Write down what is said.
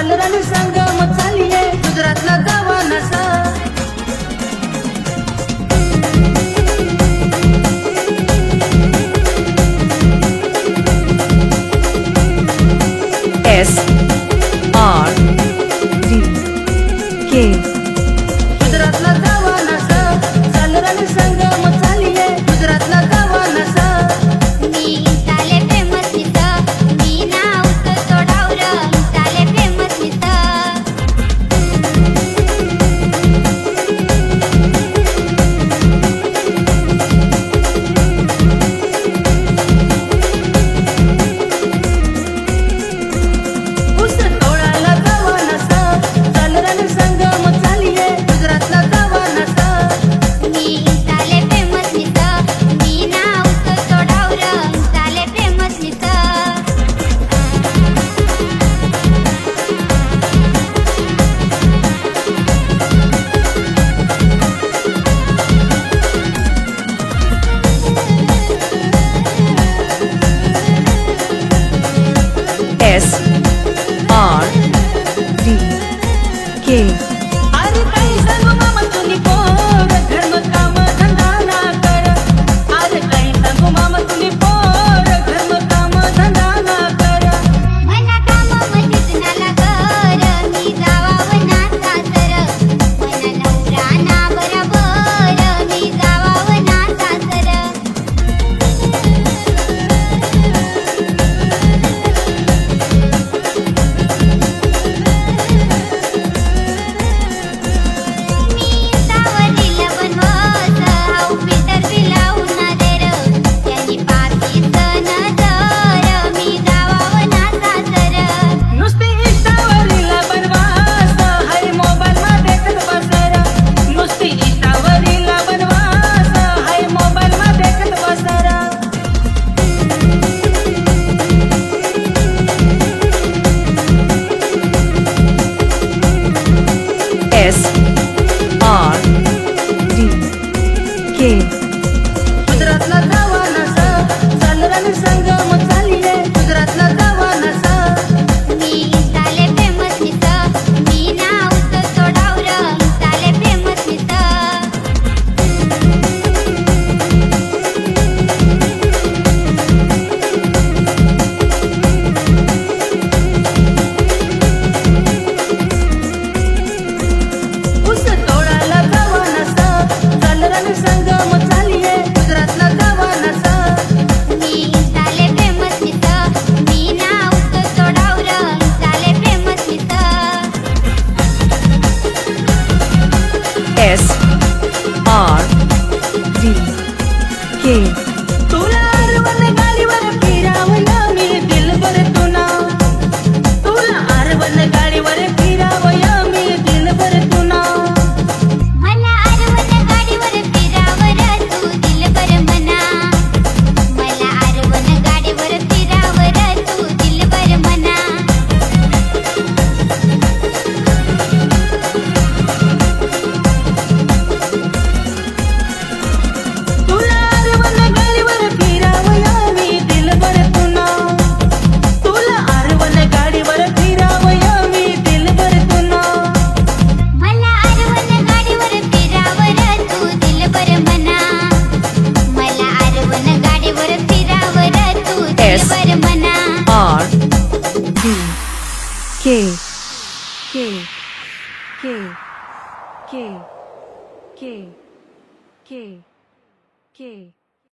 चालरान संग मग चालिये गुजरातला जावा नसा S R D K गुजरातला जावा नसा चालरान संग मग चालिये गुजरातला जावा नसा मी चाले फेमस नित मी नाव तो सोडावर चाले फेमस नित उस तोडाला जावा नसा चालरान संग मग चालिये गुजरातला जावा नसा मी चाले फेमस नित मी नाव तो सोडावर चाले फेमस नित S R D K अरे काही सांगू मामा तुम्ही पोर धर्म काम धंदा ना कर अरे काही सांगू मामा तुम्ही पोर धर्म काम धंदा ना कर मना काम मधीच नाला कर मी जावाव ना सासर मना नवरा ना बरोबर मी जावाव ना सासर मी सावरीला बनवत हाऊ फिल्टर बिलावून देर त्यांनी पाकीच नजर मी जावाव ना सासर नुसती इष्टावरीला बनवास हाय मोबाईल मा देखत बसर नुसती इष्टावरीला बनवास हाय मोबाईल मा देखत बसर S R D K गुजरातला जावा नसा चालरान संग मग चालिये गुजरातला जावा नसा मी चाले फेमस नित मी नाव तो सोडावर चाले फेमस नित उस तोडाला जावा नसा चालरान संग मग चालिये गुजरातला जावा नसा मी चाले फेमस नित मी नाव तो सोडावर चाले फेमस नित S R D K तुला आरवण गाडीवर फिरावया मी दिलबर तुना तुला आरवण गाडीवर फिरावया मी दिलबर तुना मला आरवण गाडीवर फिरावर तू दिलबर मना मला आरवण गाडीवर फिरावर तू दिलबर मना तुला आरवण गाडीवर फिरावया मी दिलबर तुना तुला आरवण गाडीवर फिरावया मी दिलबर तुना मला आरवण गाडीवर फिरावर तू दिलबर मना मला आरवण गाडीवर फिरावर तू दिलबर मना R D K K K K K K K